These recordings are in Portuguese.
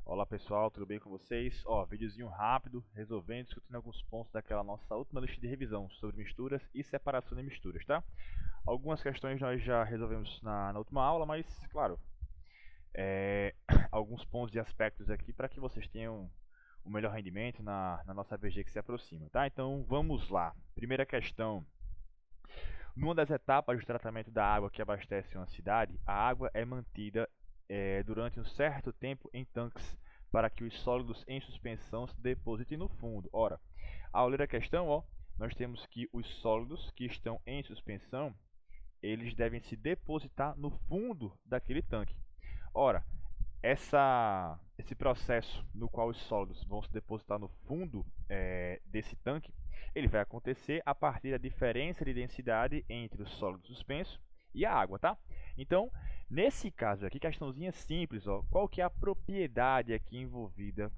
Olá pessoal, tudo bem com vocês? Videozinho rápido, resolvendo, discutindo alguns pontos daquela nossa última lista de revisão sobre misturas e separação de misturas, tá? Algumas questões nós já resolvemos na última aula, mas, claro, alguns pontos e aspectos aqui para que vocês tenham um melhor rendimento na nossa VG que se aproxima, tá? Então, vamos lá. Primeira questão. Numa das etapas do tratamento da água que abastece uma cidade, a água é mantida durante um certo tempo em tanques para que os sólidos em suspensão se depositem no fundo. Ora, ao ler a questão, nós temos que os sólidos que estão em suspensão, eles devem se depositar no fundo daquele tanque. Ora, esse processo no qual os sólidos vão se depositar no fundo desse tanque, ele vai acontecer a partir da diferença de densidade entre o sólido suspenso e a água, tá? Então, nesse caso aqui, questãozinha simples, qual que é a propriedade aqui envolvida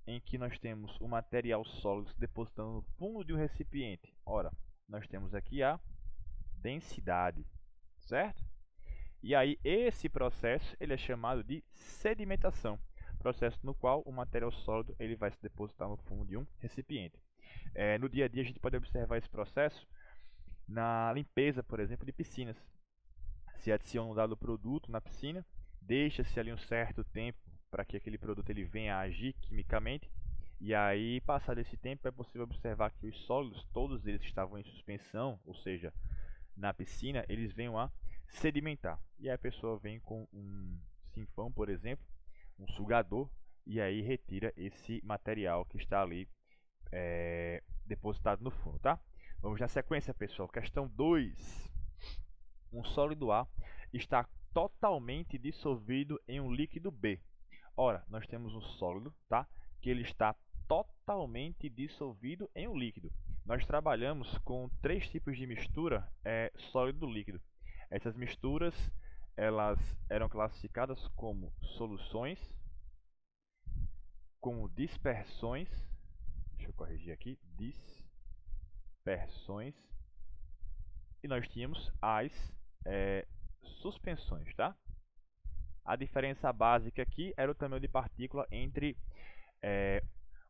em que nós temos o material sólido se depositando no fundo de um recipiente? Ora, nós temos aqui a densidade, certo? E aí esse processo ele é chamado de sedimentação, processo no qual o material sólido ele vai se depositar no fundo de um recipiente. No dia a dia a gente pode observar esse processo na limpeza, por exemplo, de piscinas. Se adiciona um dado produto na piscina, deixa-se ali um certo tempo para que aquele produto ele venha a agir quimicamente, e aí, passado esse tempo, é possível observar que os sólidos, todos eles estavam em suspensão, ou seja, na piscina, eles venham a sedimentar. E aí a pessoa vem com um sinfão, por exemplo, um sugador, e aí retira esse material que está ali depositado no fundo, tá? Vamos na sequência, pessoal. Questão 2. Um sólido A está totalmente dissolvido em um líquido B. Ora, nós temos um sólido, tá? Que ele está totalmente dissolvido em um líquido. Nós trabalhamos com 3 tipos de mistura sólido-líquido. Essas misturas elas eram classificadas como soluções, como dispersões, deixa eu corrigir aqui, dispersões, e nós tínhamos as suspensões, tá? A diferença básica aqui era o tamanho de partícula entre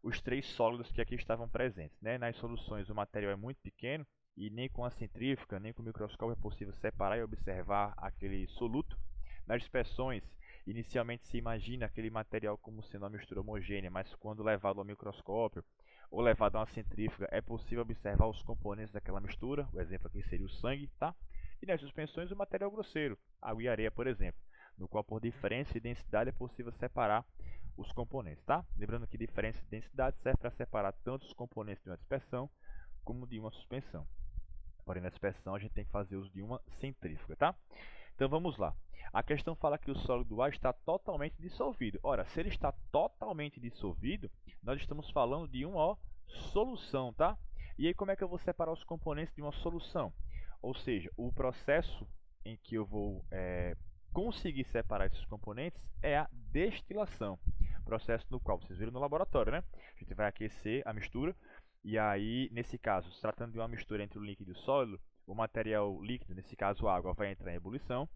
os 3 sólidos que aqui estavam presentes, né? Nas soluções o material é muito pequeno e nem com a centrífuga, nem com o microscópio é possível separar e observar aquele soluto. Nas dispersões, inicialmente se imagina aquele material como sendo uma mistura homogênea, mas quando levado ao microscópio ou levado a uma centrífuga, é possível observar os componentes daquela mistura. O exemplo aqui seria o sangue, tá? E nas suspensões, o material grosseiro, água e areia, por exemplo, no qual por diferença de densidade é possível separar os componentes, tá? Lembrando que diferença de densidade serve para separar tanto os componentes de uma dispersão como de uma suspensão. Porém, na dispersão a gente tem que fazer uso de uma centrífuga, tá? Então vamos lá. A questão fala que o sólido A está totalmente dissolvido. Ora, se ele está totalmente dissolvido, nós estamos falando de uma solução, tá? E aí como é que eu vou separar os componentes de uma solução? Ou seja, o processo em que eu vou conseguir separar esses componentes é a destilação. Processo no qual vocês viram no laboratório, né? A gente vai aquecer a mistura e aí, nesse caso, se tratando de uma mistura entre o líquido e o sólido, o material líquido, nesse caso a água, vai entrar em ebulição.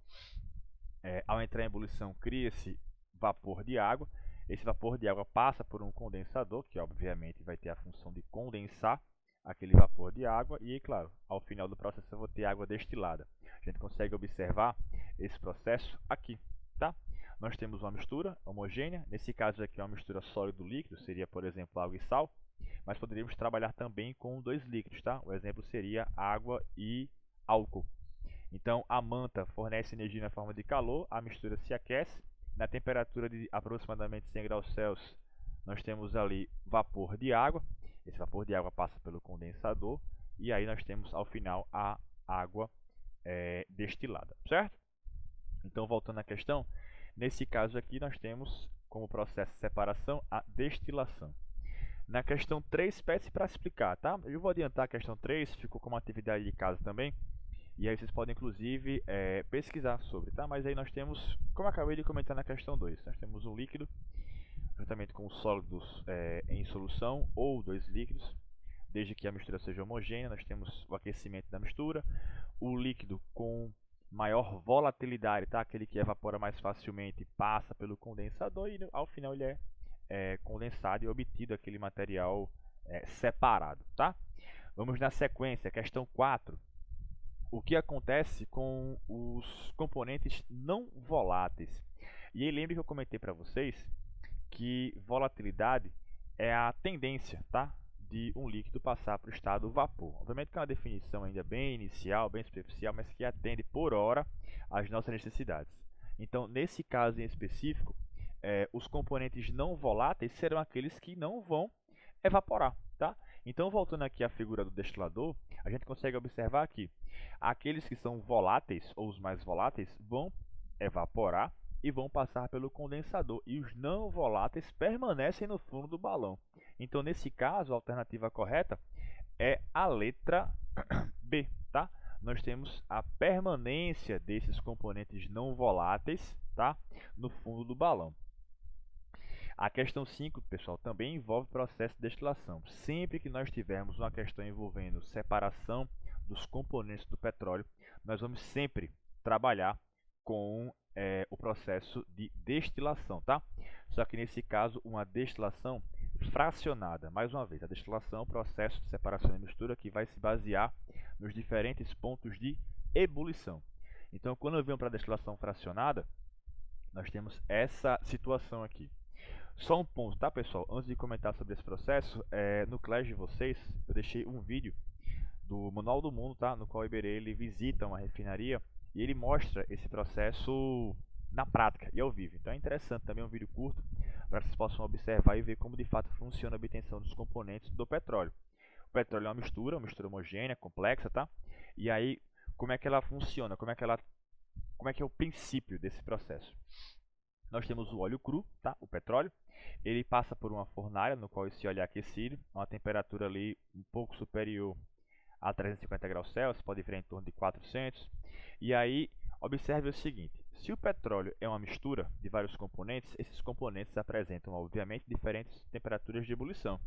Ao entrar em ebulição, cria-se vapor de água. Esse vapor de água passa por um condensador, que obviamente vai ter a função de condensar aquele vapor de água. E, claro, ao final do processo eu vou ter água destilada. A gente consegue observar esse processo aqui, tá? Nós temos uma mistura homogênea. Nesse caso aqui é uma mistura sólido-líquido, seria, por exemplo, água e sal. Mas poderíamos trabalhar também com 2 líquidos, tá? O exemplo seria água e álcool. Então, a manta fornece energia na forma de calor, a mistura se aquece. Na temperatura de aproximadamente 100 graus Celsius, nós temos ali vapor de água. Esse vapor de água passa pelo condensador e aí nós temos ao final a água destilada, certo? Então, voltando à questão, nesse caso aqui nós temos como processo de separação a destilação. Na questão 3, pede para explicar, tá? Eu vou adiantar a questão 3, ficou como atividade de casa também. E aí vocês podem, inclusive, pesquisar sobre, tá? Mas aí nós temos, como eu acabei de comentar na questão 2, nós temos um líquido, juntamente com sólidos em solução, ou 2 líquidos, desde que a mistura seja homogênea. Nós temos o aquecimento da mistura, o líquido com maior volatilidade, tá? Aquele que evapora mais facilmente passa pelo condensador e ao final ele é condensado e obtido aquele material separado, tá? Vamos na sequência, questão 4. O que acontece com os componentes não voláteis? E aí lembre que eu comentei para vocês que volatilidade é a tendência, tá, de um líquido passar para o estado vapor. Obviamente que é uma definição ainda bem inicial, bem superficial, mas que atende por hora às nossas necessidades. Então, nesse caso em específico, os componentes não voláteis serão aqueles que não vão evaporar, tá? Então, voltando aqui à figura do destilador, a gente consegue observar que aqueles que são voláteis, ou os mais voláteis, vão evaporar e vão passar pelo condensador, e os não voláteis permanecem no fundo do balão. Então, nesse caso, a alternativa correta é a letra B, tá? Nós temos a permanência desses componentes não voláteis, tá, no fundo do balão. A questão 5, pessoal, também envolve processo de destilação. Sempre que nós tivermos uma questão envolvendo separação dos componentes do petróleo, nós vamos sempre trabalhar com o processo de destilação, tá? Só que nesse caso, uma destilação fracionada. Mais uma vez, a destilação é um processo de separação e mistura que vai se basear nos diferentes pontos de ebulição. Então, quando eu venho para a destilação fracionada, nós temos essa situação aqui. Só um ponto, tá, pessoal? Antes de comentar sobre esse processo, no class de vocês, eu deixei um vídeo do Manual do Mundo, tá? No qual o Iberê ele visita uma refinaria e ele mostra esse processo na prática e ao vivo. Então é interessante também, um vídeo curto para que vocês possam observar e ver como de fato funciona a obtenção dos componentes do petróleo. O petróleo é uma mistura homogênea, complexa, tá? E aí, como é que ela funciona? Como é que é o princípio desse processo? Nós temos o óleo cru, tá? O petróleo. Ele passa por uma fornalha, no qual esse óleo é aquecido, a uma temperatura ali um pouco superior a 350 graus Celsius, pode vir em torno de 400. E aí, observe o seguinte, se o petróleo é uma mistura de vários componentes, esses componentes apresentam, obviamente, diferentes temperaturas de ebulição.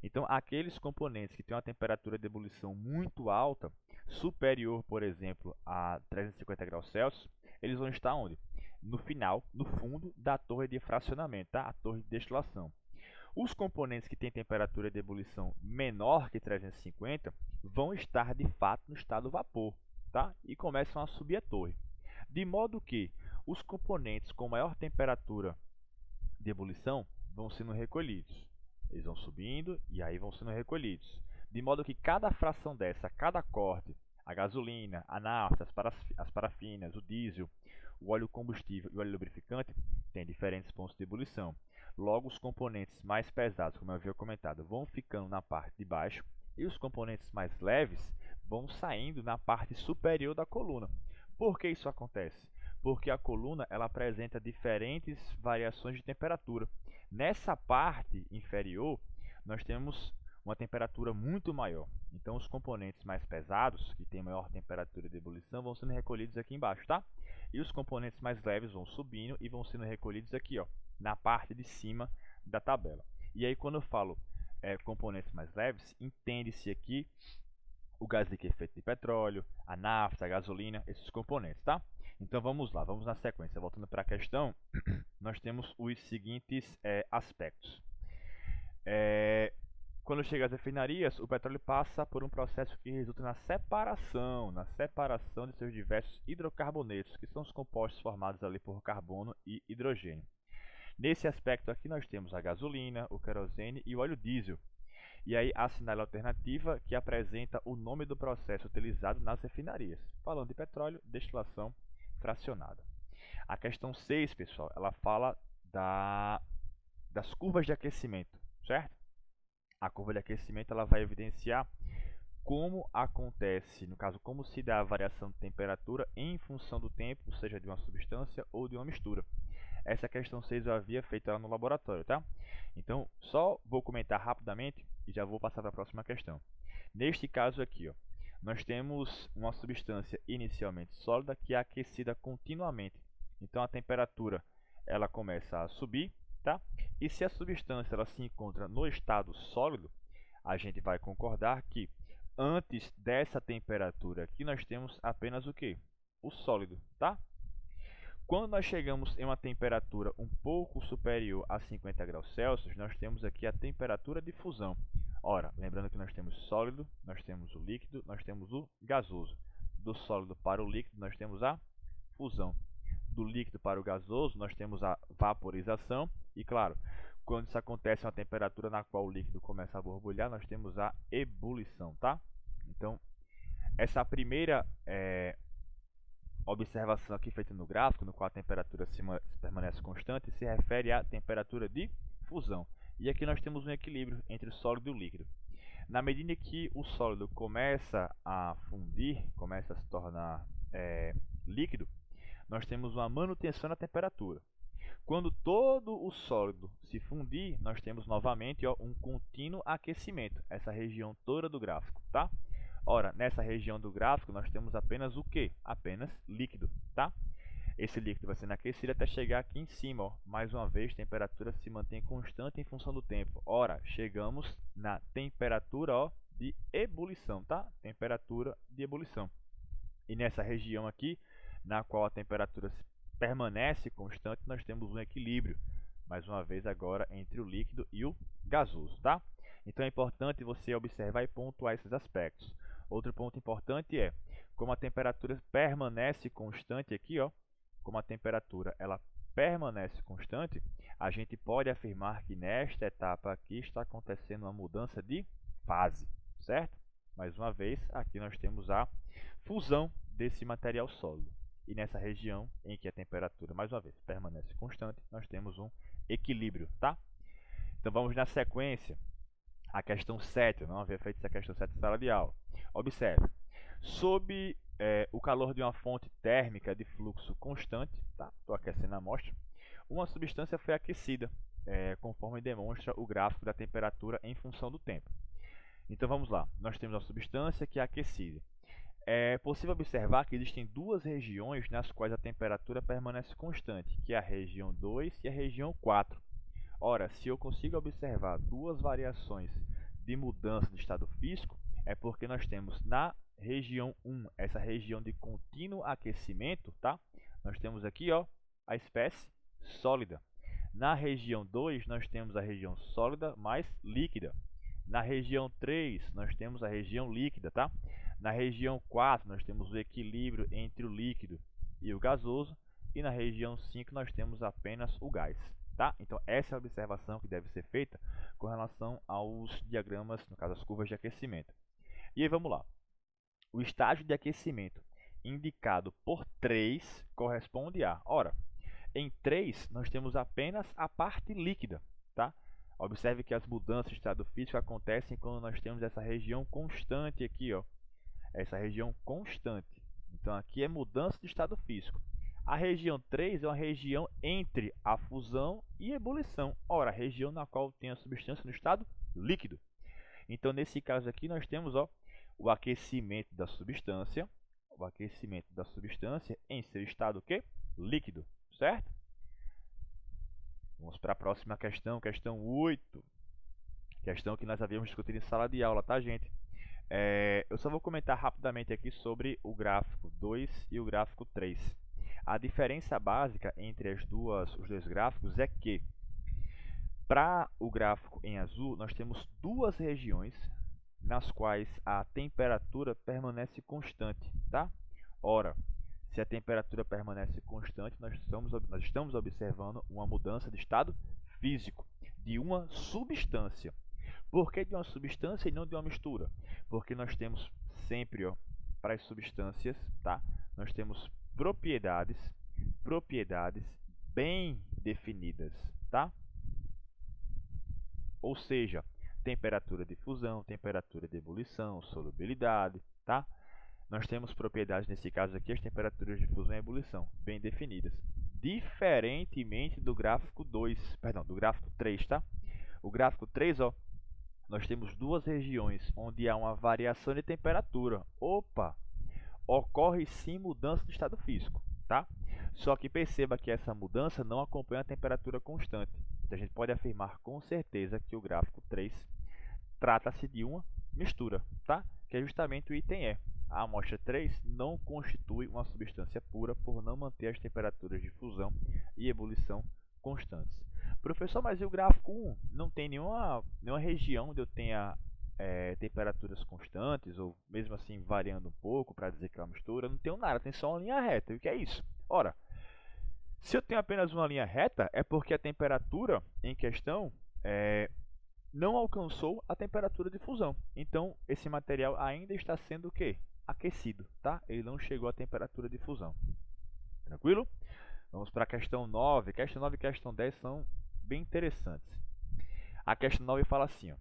Então, aqueles componentes que têm uma temperatura de ebulição muito alta, superior, por exemplo, a 350 graus Celsius, eles vão estar onde? No final, no fundo da torre de fracionamento, tá? A torre de destilação. Os componentes que têm temperatura de ebulição menor que 350 vão estar de fato no estado vapor, tá? E começam a subir a torre. De modo que os componentes com maior temperatura de ebulição vão sendo recolhidos. Eles vão subindo e aí vão sendo recolhidos. De modo que cada fração dessa, cada corte, a gasolina, a nafta, as parafinas, o diesel, o óleo combustível e o óleo lubrificante têm diferentes pontos de ebulição. Logo, os componentes mais pesados, como eu havia comentado, vão ficando na parte de baixo e os componentes mais leves vão saindo na parte superior da coluna. Por que isso acontece? Porque a coluna ela apresenta diferentes variações de temperatura. Nessa parte inferior, nós temos uma temperatura muito maior. Então, os componentes mais pesados, que têm maior temperatura de ebulição, vão sendo recolhidos aqui embaixo, tá? E os componentes mais leves vão subindo e vão sendo recolhidos aqui, ó, na parte de cima da tabela. E aí, quando eu falo componentes mais leves, entende-se aqui o gás liquefeito de petróleo, a nafta, a gasolina, esses componentes, tá? Então vamos lá, vamos na sequência. Voltando para a questão, nós temos os seguintes aspectos. Quando chega às refinarias, o petróleo passa por um processo que resulta na separação de seus diversos hidrocarbonetos, que são os compostos formados ali por carbono e hidrogênio. Nesse aspecto aqui nós temos a gasolina, o querosene e o óleo diesel. E aí assinale a alternativa que apresenta o nome do processo utilizado nas refinarias. Falando de petróleo, destilação fracionada. A questão 6, pessoal, ela fala das curvas de aquecimento, certo? A curva de aquecimento ela vai evidenciar como acontece, no caso, como se dá a variação de temperatura em função do tempo, seja de uma substância ou de uma mistura. Essa questão 6 eu havia feito lá no laboratório, tá? Então, só vou comentar rapidamente e já vou passar para a próxima questão. Neste caso aqui, ó, nós temos uma substância inicialmente sólida que é aquecida continuamente. Então, a temperatura ela começa a subir, tá? E se a substância ela se encontra no estado sólido, a gente vai concordar que antes dessa temperatura aqui nós temos apenas o quê? o sólido, tá? Quando nós chegamos em uma temperatura um pouco superior a 50 graus Celsius, nós temos aqui a temperatura de fusão. Ora, lembrando que nós temos sólido, nós temos o líquido, nós temos o gasoso. Do sólido para o líquido, nós temos a fusão. Do líquido para o gasoso, nós temos a vaporização. E, claro, quando isso acontece em uma temperatura na qual o líquido começa a borbulhar, nós temos a ebulição, tá? Então, essa primeira observação aqui feita no gráfico, no qual a temperatura permanece constante, se refere à temperatura de fusão. E aqui nós temos um equilíbrio entre o sólido e o líquido. Na medida que o sólido começa a fundir, começa a se tornar líquido, nós temos uma manutenção na temperatura. Quando todo o sólido se fundir, nós temos novamente um contínuo aquecimento, essa região toda do gráfico, tá? Ora, nessa região do gráfico nós temos apenas o quê? Apenas líquido, tá? Esse líquido vai sendo aquecido até chegar aqui em cima, ó. Mais uma vez, a temperatura se mantém constante em função do tempo. Ora, chegamos na temperatura, ó, de ebulição, tá? Temperatura de ebulição. E nessa região aqui, na qual a temperatura permanece constante, nós temos um equilíbrio, mais uma vez agora, entre o líquido e o gasoso, tá? Então é importante você observar e pontuar esses aspectos. Outro ponto importante é, como a temperatura permanece constante aqui, ó, como a temperatura ela permanece constante, a gente pode afirmar que nesta etapa aqui está acontecendo uma mudança de fase, certo? Mais uma vez, aqui nós temos a fusão desse material sólido. E nessa região em que a temperatura, mais uma vez, permanece constante, nós temos um equilíbrio, tá? Então vamos na sequência. A questão 7, eu não havia feito essa questão 7 em sala de aula. Observe, sob o calor de uma fonte térmica de fluxo constante, tá? Estou aquecendo a amostra, uma substância foi aquecida, conforme demonstra o gráfico da temperatura em função do tempo. Então vamos lá, nós temos uma substância que é aquecida. É possível observar que existem duas regiões nas quais a temperatura permanece constante, que é a região 2 e a região 4. Ora, se eu consigo observar duas variações de mudança de estado físico, é porque nós temos na região 1, essa região de contínuo aquecimento, tá? Nós temos aqui, ó, a espécie sólida. Na região 2, nós temos a região sólida mais líquida. Na região 3, nós temos a região líquida, tá? Na região 4, nós temos o equilíbrio entre o líquido e o gasoso. E na região 5, nós temos apenas o gás. Tá? Então, essa é a observação que deve ser feita com relação aos diagramas, no caso, as curvas de aquecimento. E aí, vamos lá. O estágio de aquecimento indicado por 3 corresponde a... Ora, em 3, nós temos apenas a parte líquida. Tá? Observe que as mudanças de estado físico acontecem quando nós temos essa região constante aqui, ó. Essa região constante. Então, aqui é mudança de estado físico. A região 3 é uma região entre a fusão e a ebulição. Ora, a região na qual tem a substância no estado líquido. Então, nesse caso aqui, nós temos o aquecimento da substância. O aquecimento da substância em seu estado o quê? Líquido, certo? Vamos para a próxima questão, questão 8. Questão que nós havíamos discutido em sala de aula, tá, gente? Eu só vou comentar rapidamente aqui sobre o gráfico 2 e o gráfico 3. A diferença básica entre os dois gráficos é que, para o gráfico em azul, nós temos duas regiões nas quais a temperatura permanece constante, tá? Ora, se a temperatura permanece constante, nós estamos observando uma mudança de estado físico de uma substância. Por que de uma substância e não de uma mistura? Porque nós temos sempre, para as substâncias, tá? Nós temos propriedades bem definidas, tá? Ou seja, temperatura de fusão, temperatura de ebulição, solubilidade, tá? Nós temos propriedades, nesse caso aqui, as temperaturas de fusão e ebulição, bem definidas. Diferentemente do gráfico 2, perdão, do gráfico 3, tá? O gráfico 3, ó, nós temos duas regiões onde há uma variação de temperatura. Opa! Ocorre sim mudança de estado físico, tá? Só que perceba que essa mudança não acompanha a temperatura constante. Então a gente pode afirmar com certeza que o gráfico 3 trata-se de uma mistura, tá? Que é justamente o item E. a amostra 3 não constitui uma substância pura por não manter as temperaturas de fusão e ebulição constantes. Professor, mas e o gráfico 1? Não tem nenhuma região onde eu tenha temperaturas constantes, ou mesmo assim variando um pouco para dizer que é uma mistura? Não tenho nada, tem só uma linha reta. E o que é isso? Ora, se eu tenho apenas uma linha reta, é porque a temperatura em questão não alcançou a temperatura de fusão. Então, esse material ainda está sendo o quê? Aquecido, tá? Ele não chegou à temperatura de fusão. Tranquilo? Vamos para a questão 9. Questão 9 e questão 10 são bem interessantes. A questão 9 fala assim, ó,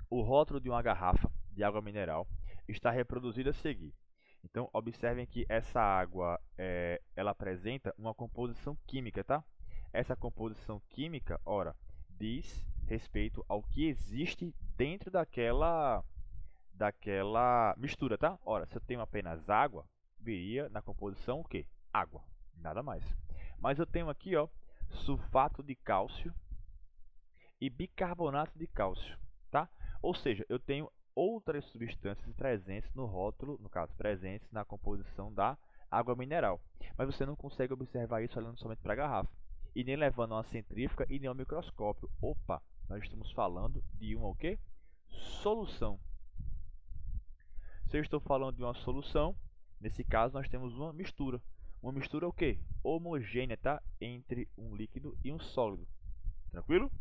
o rótulo de uma garrafa de água mineral está reproduzido a seguir. Então, observem que essa água ela apresenta uma composição química, tá? Essa composição química, ora, diz respeito ao que existe dentro daquela mistura, tá? Ora, se eu tenho apenas água, viria na composição o quê? Água, nada mais. Mas eu tenho aqui, ó, sulfato de cálcio e bicarbonato de cálcio, tá? Ou seja, eu tenho outras substâncias presentes no rótulo, no caso, presentes na composição da água mineral. Mas você não consegue observar isso olhando somente para a garrafa. E nem levando a uma centrífuga e nem ao microscópio. Opa, nós estamos falando de uma o quê? Solução. Se eu estou falando de uma solução, nesse caso nós temos uma mistura. Uma mistura o quê? Homogênea, tá? Entre um líquido e um sólido. Tranquilo?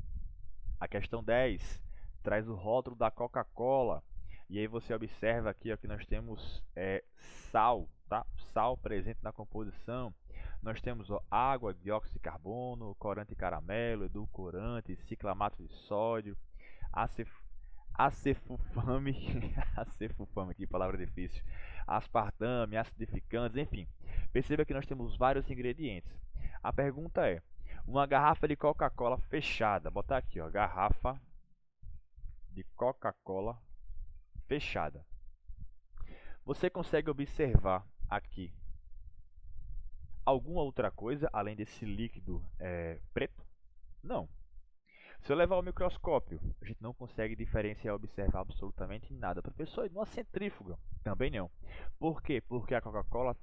A questão 10 traz o rótulo da Coca-Cola. E aí você observa aqui ó, que nós temos sal, tá? Sal presente na composição. Nós temos ó, água, dióxido de carbono, corante caramelo, edulcorante, ciclamato de sódio, acefulfame, acefulfame, que palavra difícil, aspartame, acidificantes, enfim. Perceba que nós temos vários ingredientes. A pergunta é, uma garrafa de Coca-Cola fechada, botar aqui ó, garrafa de Coca-Cola fechada. Você consegue observar aqui alguma outra coisa além desse líquido preto? Não. Se eu levar o microscópio, a gente não consegue diferenciar, observar absolutamente nada. Professor, e numa centrífuga? Também não. Por quê? Porque a Coca-Cola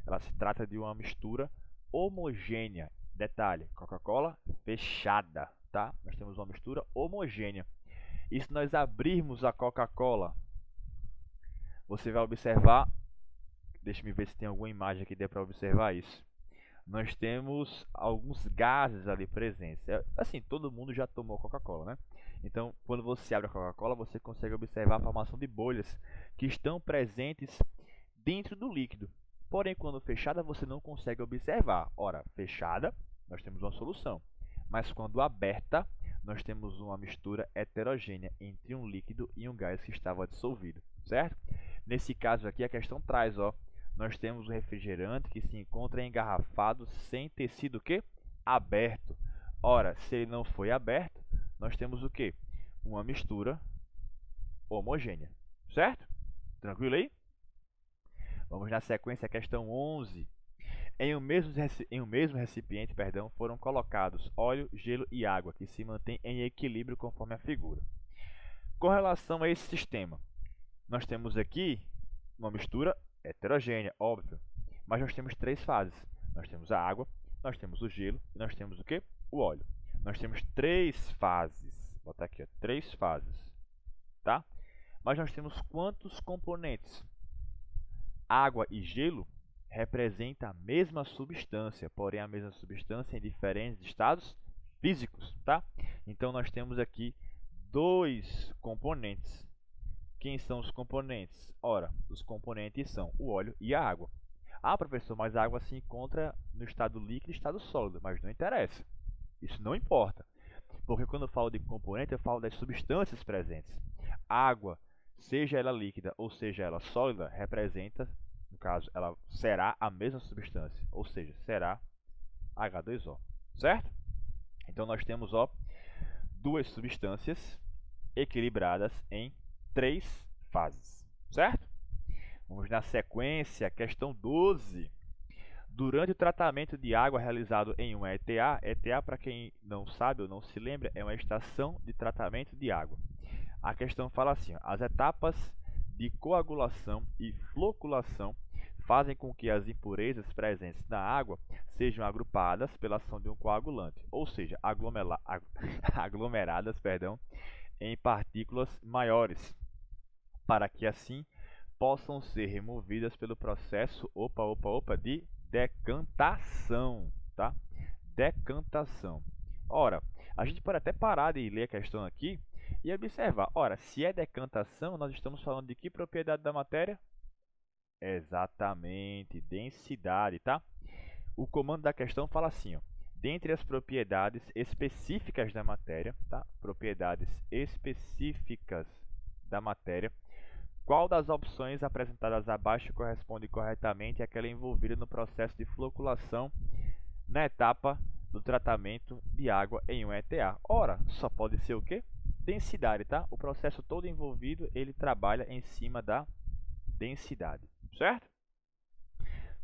ela se trata de uma mistura homogênea. Detalhe, Coca-Cola fechada, tá? Nós temos uma mistura homogênea. E se nós abrirmos a Coca-Cola, você vai observar, deixa eu ver se tem alguma imagem que dê para observar isso. Nós temos alguns gases ali presentes. Assim, todo mundo já tomou Coca-Cola, né? Então, quando você abre a Coca-Cola, você consegue observar a formação de bolhas que estão presentes dentro do líquido. Porém, quando fechada, você não consegue observar. Ora, fechada, nós temos uma solução. Mas quando aberta, nós temos uma mistura heterogênea entre um líquido e um gás que estava dissolvido, certo? Nesse caso aqui, a questão traz, ó, nós temos o refrigerante que se encontra engarrafado sem ter sido o quê? Aberto. Ora, se ele não foi aberto, nós temos o quê? Uma mistura homogênea, certo? Tranquilo aí? Vamos na sequência, a questão 11. Em um mesmo recipiente, foram colocados óleo, gelo e água, que se mantém em equilíbrio conforme a figura. Com relação a esse sistema, nós temos aqui uma mistura heterogênea, óbvio, mas nós temos três fases. Nós temos a água, nós temos o gelo e nós temos o quê? O óleo. Nós temos três fases. Vou botar aqui, ó, três fases, tá? Mas nós temos quantos componentes? Água e gelo representam a mesma substância, porém a mesma substância em diferentes estados físicos, tá? Então nós temos aqui dois componentes. Quem são os componentes? Ora, os componentes são o óleo e a água. Ah, professor, mas a água se encontra no estado líquido e estado sólido, mas não interessa. Isso não importa, porque quando eu falo de componente, eu falo das substâncias presentes. A água, seja ela líquida ou seja ela sólida, representa, no caso, ela será a mesma substância, ou seja, será H2O, certo? Então nós temos ó, duas substâncias equilibradas em três fases, certo? Vamos na sequência, questão 12. Durante o tratamento de água realizado em um ETA, ETA, para quem não sabe ou não se lembra, é uma estação de tratamento de água. A questão fala assim, ó, as etapas de coagulação e floculação fazem com que as impurezas presentes na água sejam agrupadas pela ação de um coagulante, ou seja, aglomeradas, em partículas maiores, para que assim possam ser removidas pelo processo de decantação, tá? Decantação. Ora, a gente pode até parar de ler a questão aqui e observar. Ora, se é decantação, nós estamos falando de que propriedade da matéria? Exatamente, densidade, tá? O comando da questão fala assim, ó, dentre as propriedades específicas da matéria, tá? Propriedades específicas da matéria, qual das opções apresentadas abaixo corresponde corretamente àquela envolvida no processo de floculação na etapa do tratamento de água em um ETA? Ora, só pode ser o quê? Densidade, tá? O processo todo envolvido, ele trabalha em cima da densidade, certo?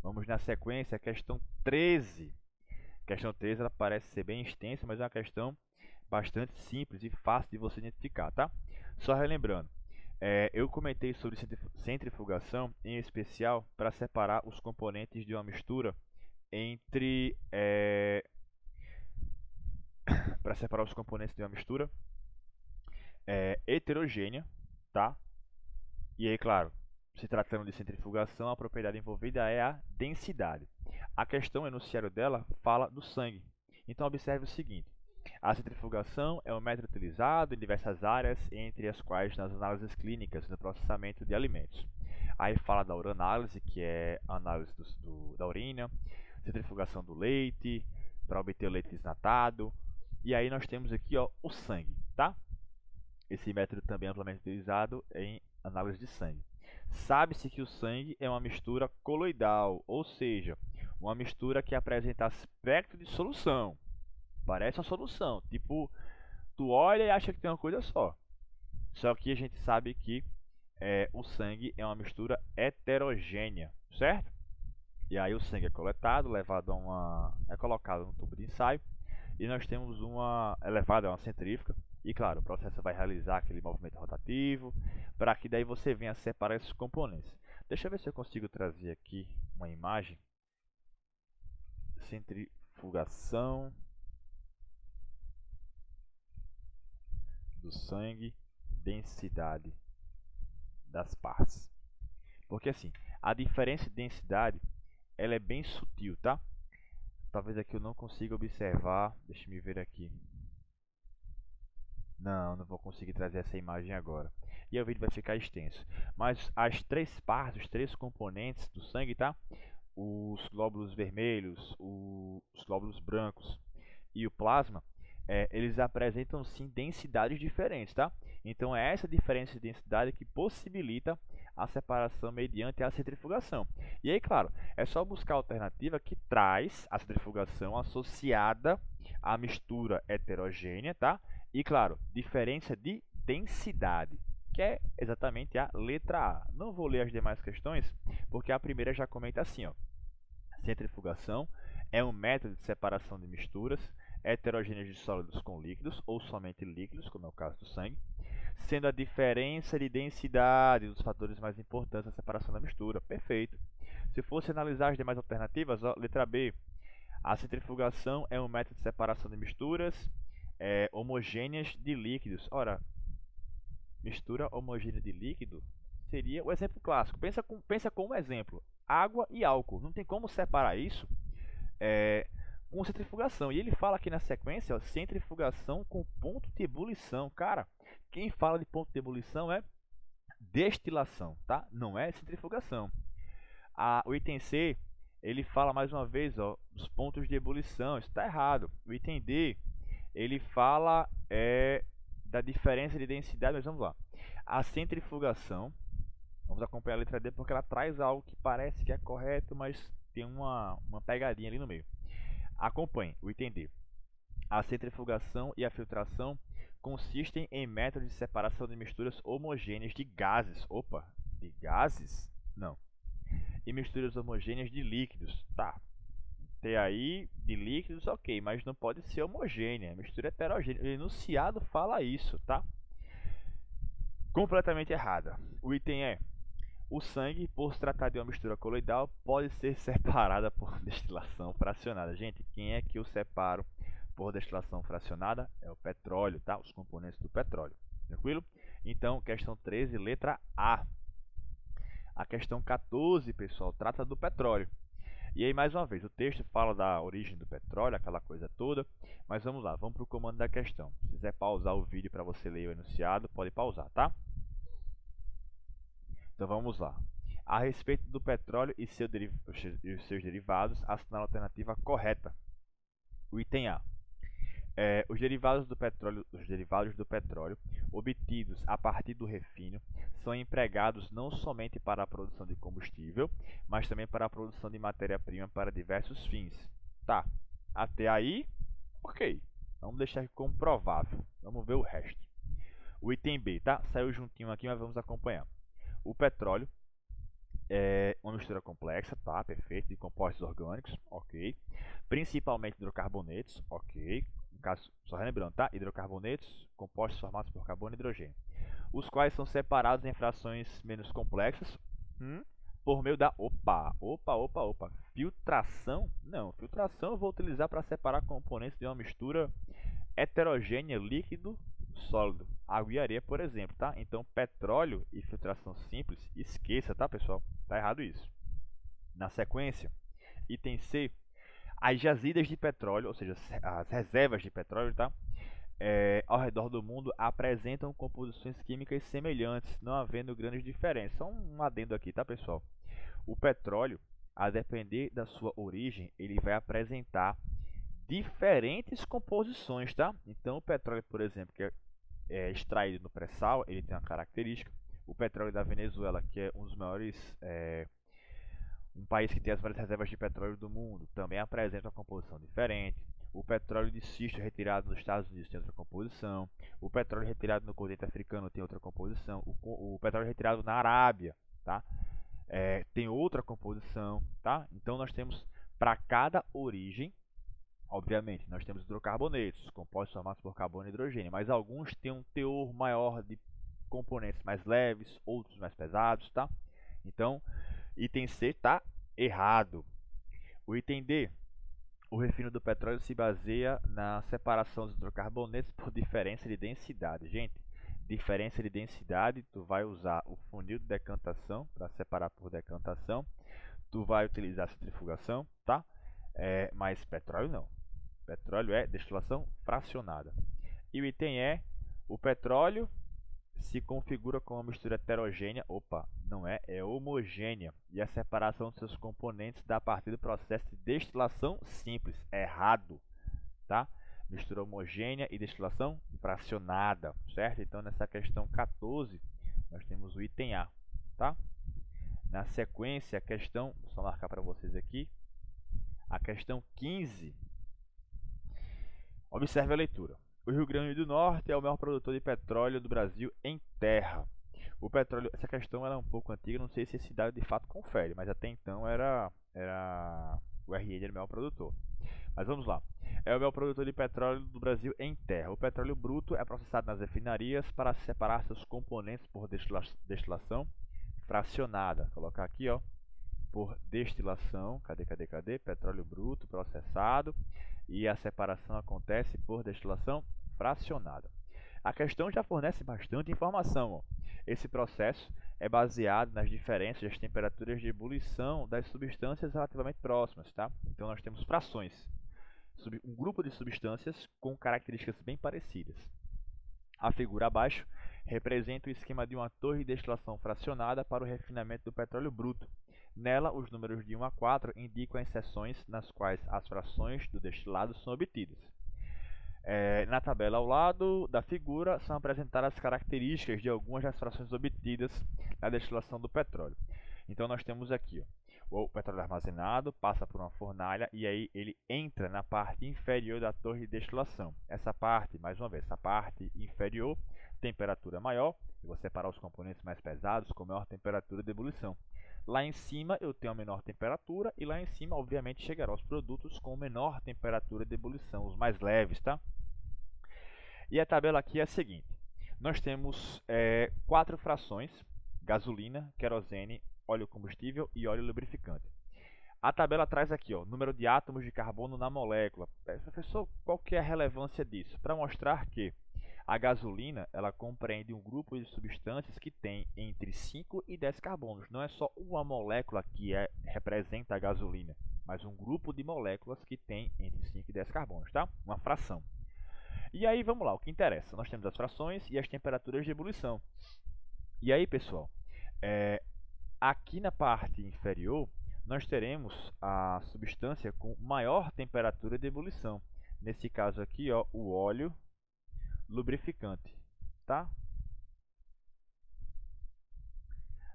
Vamos na sequência, questão 13. A questão 13 ela parece ser bem extensa, mas é uma questão bastante simples e fácil de você identificar, tá? Só relembrando, eu comentei sobre centrifugação, em especial para separar os componentes de uma mistura entre heterogênea, tá? E aí, claro, se tratando de centrifugação, a propriedade envolvida é a densidade. A questão, o enunciário dela, fala do sangue. Então, observe o seguinte. A centrifugação é um método utilizado em diversas áreas, entre as quais nas análises clínicas no processamento de alimentos. Aí fala da uranálise, que é a análise da urina, centrifugação do leite, para obter o leite desnatado. E aí nós temos aqui, ó, o sangue, tá? Esse método também é amplamente utilizado em análise de sangue. Sabe-se que o sangue é uma mistura coloidal, ou seja, uma mistura que apresenta aspecto de solução. Parece uma solução, tipo, tu olha e acha que tem uma coisa só. Só que a gente sabe que o sangue é uma mistura heterogênea, certo? E aí o sangue é coletado, é colocado no tubo de ensaio, e nós temos é levado a uma centrífuga. E claro, o processo vai realizar aquele movimento rotativo, para que daí você venha separar esses componentes. Deixa eu ver se eu consigo trazer aqui uma imagem. Centrifugação do sangue, densidade das partes. Porque assim, a diferença de densidade, ela é bem sutil, tá? Talvez aqui eu não consiga observar. Deixa eu ver aqui. Não vou conseguir trazer essa imagem agora. E o vídeo vai ficar extenso. Mas as três partes, os três componentes do sangue, tá? Os glóbulos vermelhos, os glóbulos brancos e o plasma, eles apresentam sim densidades diferentes, tá? Então é essa diferença de densidade que possibilita a separação mediante a centrifugação. E aí, claro, é só buscar a alternativa que traz a centrifugação associada à mistura heterogênea, tá? E claro, diferença de densidade, que é exatamente a letra A. Não vou ler as demais questões, porque a primeira já comenta assim, ó. Centrifugação é um método de separação de misturas heterogêneas de sólidos com líquidos, ou somente líquidos, como é o caso do sangue, sendo a diferença de densidade dos fatores mais importantes na separação da mistura. Perfeito. Se fosse analisar as demais alternativas, ó, letra B, a centrifugação é um método de separação de misturas homogêneas de líquidos. Ora, mistura homogênea de líquido seria o exemplo clássico. Pensa com um exemplo: água e álcool. Não tem como separar isso com centrifugação. E ele fala aqui na sequência, ó, centrifugação com ponto de ebulição. Cara, quem fala de ponto de ebulição é destilação, tá? Não é centrifugação. O item C, ele fala mais uma vez, ó, dos pontos de ebulição. Isso está errado. O item D, ele fala da diferença de densidade, mas vamos lá. A centrifugação, vamos acompanhar a letra D porque ela traz algo que parece que é correto, mas tem uma pegadinha ali no meio. Acompanhe o item D. A centrifugação e a filtração consistem em métodos de separação de misturas homogêneas de gases. Opa, de gases? Não. E misturas homogêneas de líquidos. Tá. Tem aí de líquidos, ok, mas não pode ser homogênea, mistura heterogênea. O enunciado fala isso, tá? Completamente errada. O item é: o sangue, por se tratar de uma mistura coloidal, pode ser separada por destilação fracionada. Gente, quem é que eu separo por destilação fracionada? É o petróleo, tá? Os componentes do petróleo. Tranquilo? Então, questão 13, letra A. A questão 14, pessoal, trata do petróleo. E aí, mais uma vez, o texto fala da origem do petróleo, aquela coisa toda. Mas vamos lá, vamos para o comando da questão. Se quiser pausar o vídeo para você ler o enunciado, pode pausar, tá? Então vamos lá. A respeito do petróleo e seus derivados, assinale a alternativa correta. O item A. Os derivados do petróleo obtidos a partir do refino são empregados não somente para a produção de combustível, mas também para a produção de matéria-prima para diversos fins. Tá, até aí, ok. Vamos deixar aqui como provável. Vamos ver o resto. O item B, tá? Saiu juntinho aqui, mas vamos acompanhar. O petróleo é uma mistura complexa, tá? Perfeito, de compostos orgânicos, ok. Principalmente hidrocarbonetos, ok. No caso, só relembrando, tá? Hidrocarbonetos, compostos formados por carbono e hidrogênio, os quais são separados em frações menos complexas, por meio da filtração. Não, filtração eu vou utilizar para separar componentes de uma mistura heterogênea, líquido, sólido, água e areia, por exemplo, tá? Então, petróleo e filtração simples, esqueça, tá, pessoal? Tá errado isso. Na sequência, item C, as jazidas de petróleo, ou seja, as reservas de petróleo, tá? Ao redor do mundo apresentam composições químicas semelhantes, não havendo grandes diferenças. Só um adendo aqui, tá, pessoal? O petróleo, a depender da sua origem, ele vai apresentar diferentes composições, tá? Então, o petróleo, por exemplo, que é extraído no pré-sal, ele tem uma característica. O petróleo da Venezuela, que é um dos maiores, um país que tem as maiores reservas de petróleo do mundo, também apresenta uma composição diferente. O petróleo de xisto retirado nos Estados Unidos tem outra composição. O petróleo retirado no continente africano tem outra composição. O petróleo retirado na Arábia, tá? Tem outra composição, tá? Então nós temos para cada origem, obviamente, nós temos hidrocarbonetos, compostos formados por carbono e hidrogênio, mas alguns têm um teor maior de componentes mais leves, outros mais pesados, tá? Então, item C está errado. O item D, o refino do petróleo se baseia na separação dos hidrocarbonetos por diferença de densidade. Gente, diferença de densidade, tu vai usar o funil de decantação para separar por decantação. Tu vai utilizar centrifugação, tá? Mas petróleo não. Petróleo é destilação fracionada. E o item E, o petróleo se configura como uma mistura heterogênea, não é, é homogênea, e a separação de seus componentes dá a partir do processo de destilação simples. Errado, tá? Mistura homogênea e destilação fracionada, certo? Então, nessa questão 14, nós temos o item A, tá? Na sequência, a questão, vou só marcar para vocês aqui, a questão 15. Observe a leitura. O Rio Grande do Norte é o maior produtor de petróleo do Brasil em terra. O petróleo, essa questão era um pouco antiga, não sei se esse dado de fato confere, mas até então era o RN era o maior produtor. Mas vamos lá. É o maior produtor de petróleo do Brasil em terra. O petróleo bruto é processado nas refinarias para separar seus componentes por destilação fracionada. Vou colocar aqui, ó, por destilação. Cadê? Petróleo bruto processado. E a separação acontece por destilação fracionada. A questão já fornece bastante informação. Ó. Esse processo é baseado nas diferenças das temperaturas de ebulição das substâncias relativamente próximas. Tá? Então nós temos frações, um grupo de substâncias com características bem parecidas. A figura abaixo representa o esquema de uma torre de destilação fracionada para o refinamento do petróleo bruto. Nela, os números de 1 a 4 indicam as seções nas quais as frações do destilado são obtidas. Na tabela ao lado da figura são apresentadas as características de algumas das frações obtidas na destilação do petróleo. Então nós temos aqui o petróleo armazenado, passa por uma fornalha e aí ele entra na parte inferior da torre de destilação. Essa parte, mais uma vez, essa parte inferior, temperatura maior, eu vou separar os componentes mais pesados com maior temperatura de ebulição. Lá em cima eu tenho a menor temperatura e lá em cima, obviamente, chegarão os produtos com menor temperatura de ebulição, os mais leves, tá? E a tabela aqui é a seguinte. nós temos 4 frações: gasolina, querosene, óleo combustível e óleo lubrificante. A tabela traz aqui, ó, número de átomos de carbono na molécula. Professor, qual que é a relevância disso? Para mostrar que a gasolina, ela compreende um grupo de substâncias que tem entre 5 e 10 carbonos. Não é só uma molécula que representa a gasolina, mas um grupo de moléculas que tem entre 5 e 10 carbonos, tá? Uma fração. E aí, vamos lá, o que interessa. Nós temos as frações e as temperaturas de ebulição. E aí, pessoal, aqui na parte inferior, nós teremos a substância com maior temperatura de ebulição. Nesse caso aqui, ó, o óleo lubrificante, tá?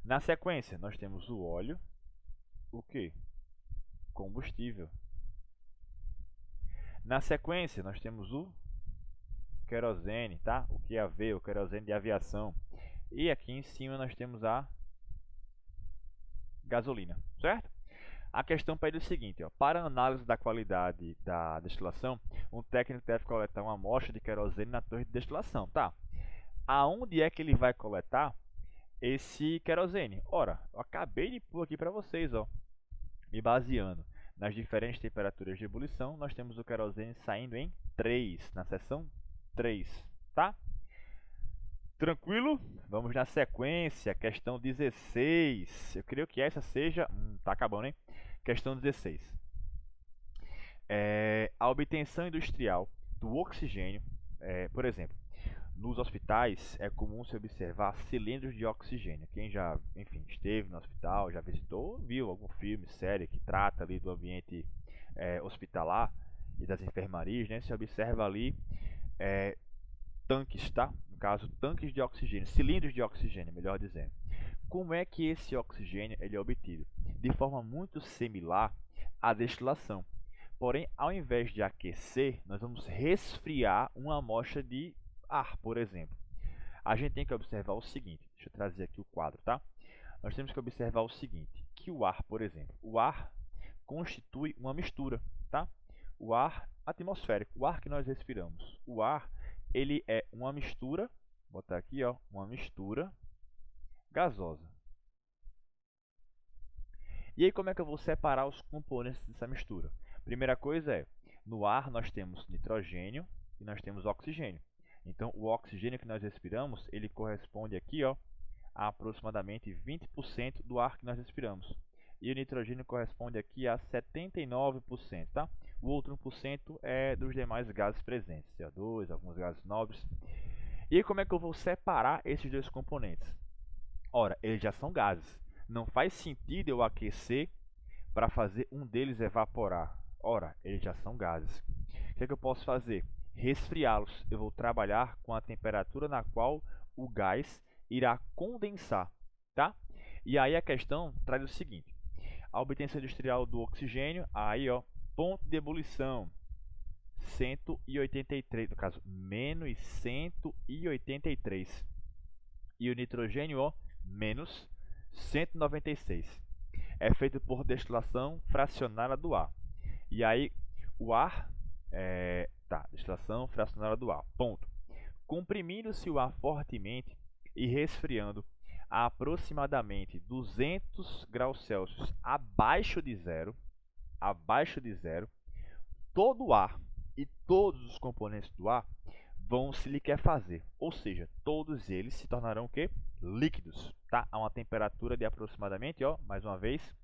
Na sequência, nós temos o óleo, o que? Combustível. Na sequência, nós temos o querosene, tá? O que é AV, o querosene de aviação. E aqui em cima nós temos a gasolina, certo? A questão pede o seguinte, ó, para análise da qualidade da destilação, um técnico deve coletar uma amostra de querosene na torre de destilação, tá? Aonde é que ele vai coletar esse querosene? Ora, eu acabei de pôr aqui para vocês, ó, me baseando nas diferentes temperaturas de ebulição, nós temos o querosene saindo em 3, na seção 3, tá? Tranquilo? Vamos na sequência, questão 16. Eu creio que essa seja... tá acabando, hein? Questão 16. A obtenção industrial do oxigênio, por exemplo, nos hospitais é comum se observar cilindros de oxigênio. Quem já, enfim, esteve no hospital, já visitou, viu algum filme, série que trata ali do ambiente hospitalar e das enfermarias, né? Se observa ali tanques, tá? No caso, tanques de oxigênio, cilindros de oxigênio, melhor dizendo. Como é que esse oxigênio ele é obtido? De forma muito similar à destilação. Porém, ao invés de aquecer, nós vamos resfriar uma amostra de ar, por exemplo. A gente tem que observar o seguinte, deixa eu trazer aqui o quadro, tá? Nós temos que observar o seguinte, que o ar, por exemplo, o ar constitui uma mistura, tá? O ar atmosférico, o ar que nós respiramos, o ar, ele é uma mistura, vou botar aqui, ó, uma mistura gasosa. E aí, como é que eu vou separar os componentes dessa mistura? Primeira coisa é, no ar nós temos nitrogênio e nós temos oxigênio. Então, o oxigênio que nós respiramos, ele corresponde aqui, ó, a aproximadamente 20% do ar que nós respiramos. E o nitrogênio corresponde aqui a 79%, tá? O outro 1% é dos demais gases presentes, CO2, alguns gases nobres. E aí, como é que eu vou separar esses dois componentes? Ora, eles já são gases. Não faz sentido eu aquecer para fazer um deles evaporar. Ora, eles já são gases. O que é que eu posso fazer? Resfriá-los. Eu vou trabalhar com a temperatura na qual o gás irá condensar, tá? E aí a questão traz o seguinte: a obtenção industrial do oxigênio, aí ó, ponto de ebulição 183, no caso menos 183, e o nitrogênio, ó, menos 196. É feito por destilação fracionária do ar. E aí o ar destilação fracionária do ar. Ponto. Comprimindo-se o ar fortemente e resfriando a aproximadamente 200 graus Celsius abaixo de zero, todo o ar e todos os componentes do ar vão se liquefazer, ou seja, todos eles se tornarão o quê? Líquidos, tá? A uma temperatura de aproximadamente, ó, mais uma vez,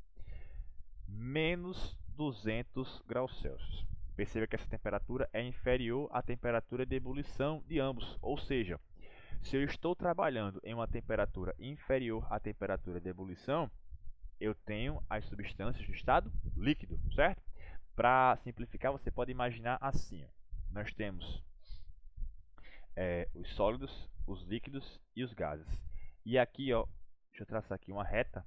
menos 200 graus Celsius. Perceba que essa temperatura é inferior à temperatura de ebulição de ambos, ou seja, se eu estou trabalhando em uma temperatura inferior à temperatura de ebulição, eu tenho as substâncias do estado líquido, certo? Para simplificar, você pode imaginar assim, ó. Nós temos os sólidos, os líquidos e os gases. E aqui, ó, deixa eu traçar aqui uma reta.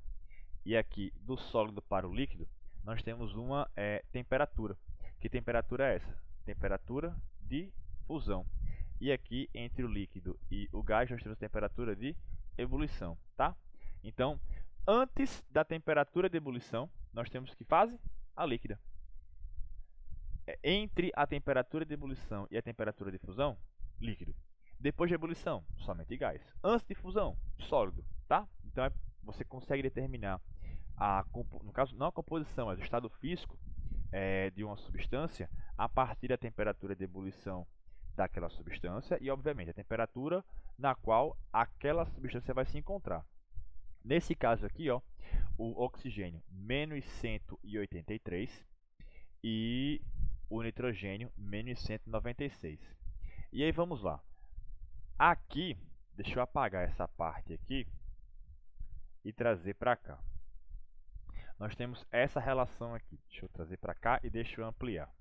E aqui, do sólido para o líquido, nós temos uma temperatura. Que temperatura é essa? Temperatura de fusão. E aqui, entre o líquido e o gás, nós temos temperatura de ebulição, tá? Então, antes da temperatura de ebulição, nós temos que fase? A líquida. Entre a temperatura de ebulição e a temperatura de fusão, líquido. Depois de ebulição, somente gás. Antes de fusão, sólido, tá? Então você consegue determinar no caso não a composição, mas o estado físico de uma substância a partir da temperatura de ebulição daquela substância e, obviamente, a temperatura na qual aquela substância vai se encontrar. Nesse caso aqui, ó, o oxigênio menos 183 e o nitrogênio menos 196. E aí vamos lá. Aqui, deixa eu apagar essa parte aqui e trazer para cá. Nós temos essa relação aqui. Deixa eu trazer para cá e deixa eu ampliar.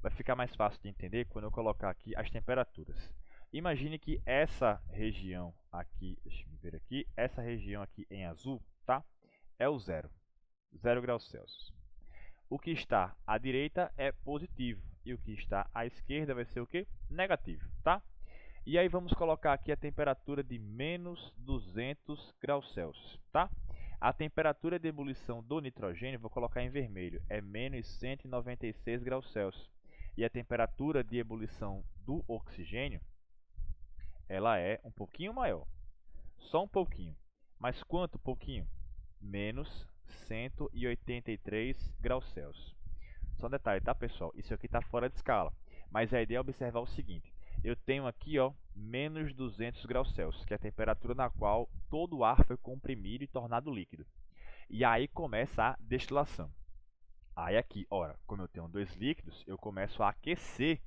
Vai ficar mais fácil de entender quando eu colocar aqui as temperaturas. Imagine que essa região aqui, deixa eu ver aqui, essa região aqui em azul, tá? É o 0 graus Celsius. O que está à direita é positivo e o que está à esquerda vai ser o que? Negativo, tá? E aí vamos colocar aqui a temperatura de menos 200 graus Celsius, tá? A temperatura de ebulição do nitrogênio, vou colocar em vermelho, é menos 196 graus Celsius. E a temperatura de ebulição do oxigênio, ela é um pouquinho maior. Só um pouquinho. Mas quanto pouquinho? Menos 183 graus Celsius. Só um detalhe, tá, pessoal? Isso aqui está fora de escala. Mas a ideia é observar o seguinte. Eu tenho aqui, ó, menos 200 graus Celsius, que é a temperatura na qual todo o ar foi comprimido e tornado líquido. E aí começa a destilação. Aí aqui, ora, como eu tenho dois líquidos, eu começo a aquecer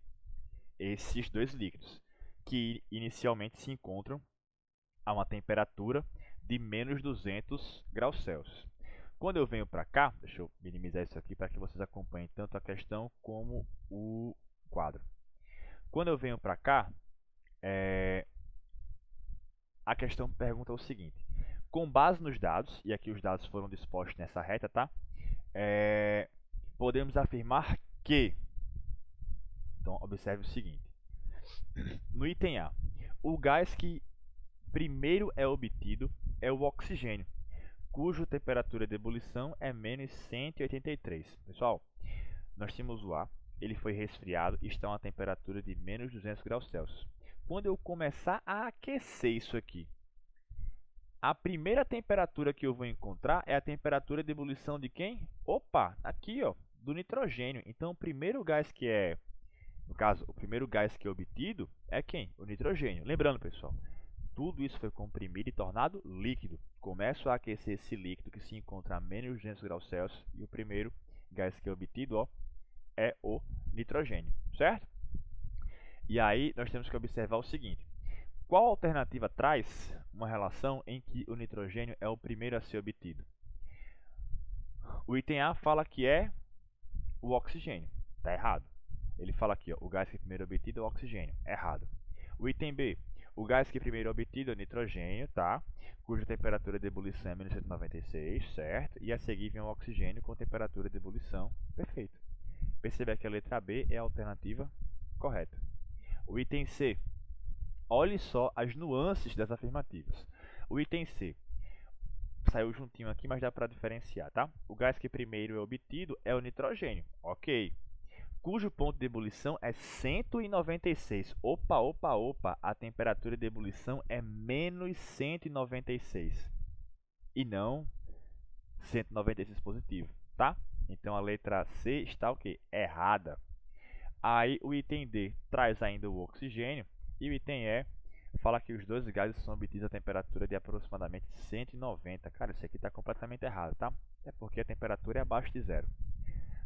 esses dois líquidos, que inicialmente se encontram a uma temperatura de menos 200 graus Celsius. Quando eu venho para cá, deixa eu minimizar isso aqui para que vocês acompanhem tanto a questão como o quadro. Quando eu venho para cá, a questão pergunta o seguinte: com base nos dados, e aqui os dados foram dispostos nessa reta, tá? Podemos afirmar que, então observe o seguinte, no item A, o gás que primeiro é obtido é o oxigênio, cuja temperatura de ebulição é menos 183. Pessoal, nós temos o ar, ele foi resfriado e está a uma temperatura de menos 200 graus Celsius. Quando eu começar a aquecer isso aqui, a primeira temperatura que eu vou encontrar é a temperatura de ebulição de quem? Opa, aqui, ó, do nitrogênio. Então, o primeiro gás que é, no caso, o primeiro gás que é obtido é quem? O nitrogênio. Lembrando, pessoal, tudo isso foi comprimido e tornado líquido. Começo a aquecer esse líquido que se encontra a menos 200 graus Celsius e o primeiro gás que é obtido, ó, é o nitrogênio, certo? E aí nós temos que observar o seguinte: qual alternativa traz uma relação em que o nitrogênio é o primeiro a ser obtido? O item A fala que é o oxigênio. Está errado. Ele fala aqui, ó, o gás que primeiro é obtido é o oxigênio. Errado. O item B, o gás que primeiro é obtido é o nitrogênio, tá? Cuja temperatura de ebulição é menos 196, certo? E a seguir vem o oxigênio com temperatura de ebulição. Perfeito. Perceba que a letra B é a alternativa correta. O item C, olhe só as nuances das afirmativas. O item C saiu juntinho aqui, mas dá para diferenciar, tá? O gás que primeiro é obtido é o nitrogênio, ok. Cujo ponto de ebulição é 196. Opa, opa, opa, a temperatura de ebulição é menos 196. E não 196 positivo, tá? Então a letra C está o quê? Errada. Aí o item D traz ainda o oxigênio e o item E fala que os dois gases são obtidos a temperatura de aproximadamente 190. Cara, isso aqui está completamente errado, tá? É porque a temperatura é abaixo de zero.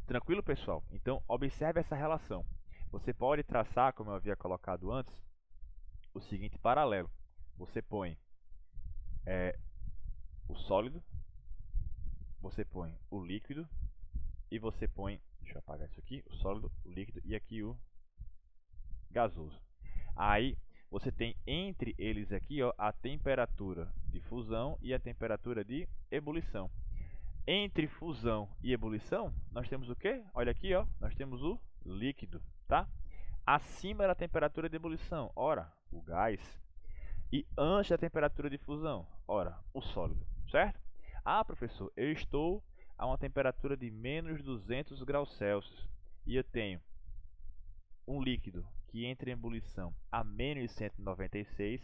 Tranquilo, pessoal? Então, observe essa relação. Você pode traçar, como eu havia colocado antes, o seguinte paralelo. Você põe o sólido, você põe o líquido e você põe, deixa eu apagar isso aqui, o sólido, o líquido e aqui o gasoso. Aí você tem entre eles aqui, ó, a temperatura de fusão e a temperatura de ebulição. Entre fusão e ebulição, nós temos o quê? Olha aqui, ó, nós temos o líquido, tá? Acima da temperatura de ebulição, ora, o gás. E antes da temperatura de fusão, ora, o sólido, certo? Ah, professor, eu estou a uma temperatura de menos 200 graus Celsius e eu tenho um líquido que entra em ebulição a menos 196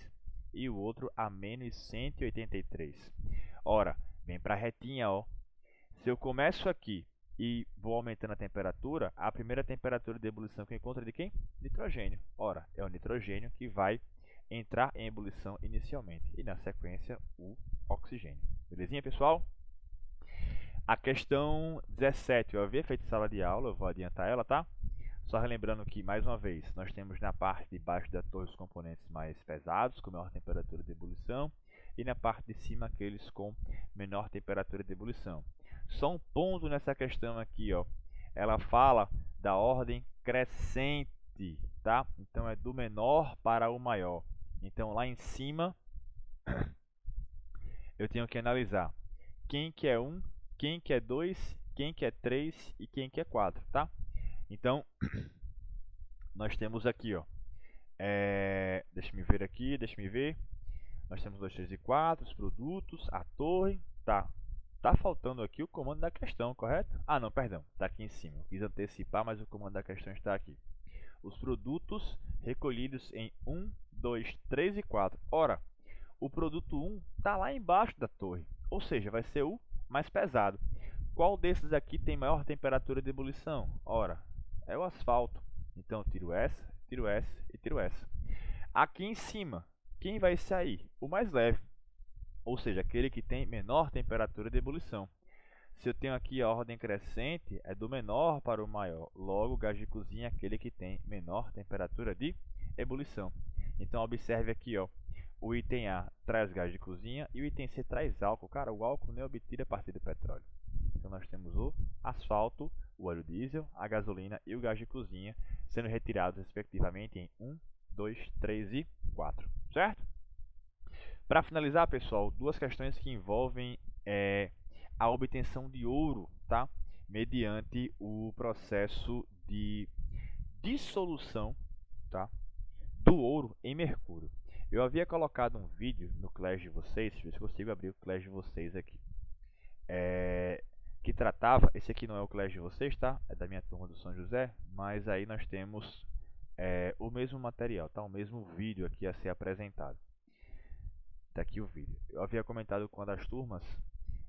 e o outro a menos 183. Ora, vem para a retinha, ó. Se eu começo aqui e vou aumentando a temperatura, a primeira temperatura de ebulição que eu encontro é de quem? Nitrogênio. Ora, é o nitrogênio que vai entrar em ebulição inicialmente e na sequência o oxigênio. Belezinha, pessoal? A questão 17, eu havia feito sala de aula, eu vou adiantar ela, tá? Só relembrando que, mais uma vez, nós temos na parte de baixo da torre os componentes mais pesados, com maior temperatura de ebulição, e na parte de cima aqueles com menor temperatura de ebulição. Só um ponto nessa questão aqui, ó. Ela fala da ordem crescente, tá? Então é do menor para o maior. Então lá em cima eu tenho que analisar quem que é 1, quem que é 2, quem que é 3 e quem que é 4, tá? Então nós temos aqui, ó. Deixa me ver aqui, deixa me ver. Nós temos 2, 3 e 4, os produtos, a torre, tá? Tá faltando aqui o comando da questão, correto? Ah, não, perdão, está aqui em cima. Eu quis antecipar, mas o comando da questão está aqui. Os produtos recolhidos em 1, 2, 3 e 4. Ora, o produto 1 está lá embaixo da torre, ou seja, vai ser o mais pesado. Qual desses aqui tem maior temperatura de ebulição? Ora, é o asfalto. Então, eu tiro essa e tiro essa. Aqui em cima, quem vai sair? O mais leve. Ou seja, aquele que tem menor temperatura de ebulição. Se eu tenho aqui a ordem crescente, é do menor para o maior. Logo, o gás de cozinha é aquele que tem menor temperatura de ebulição. Então, observe aqui, ó, o item A traz gás de cozinha e o item C traz álcool. Cara, o álcool não é obtido a partir do petróleo. Então, nós temos o asfalto, o óleo diesel, a gasolina e o gás de cozinha sendo retirados, respectivamente, em 1, 2, 3 e 4. Certo? Para finalizar, pessoal, duas questões que envolvem a obtenção de ouro, tá? Mediante o processo de dissolução, tá? Do ouro em mercúrio. Eu havia colocado um vídeo no Clash de vocês, deixa eu ver se eu consigo abrir o Clash de vocês aqui, que tratava, esse aqui não é o Clash de vocês, tá? É da minha turma do São José, mas aí nós temos o mesmo material, tá? O mesmo vídeo aqui a ser apresentado. Tá aqui o vídeo. Eu havia comentado com uma das turmas,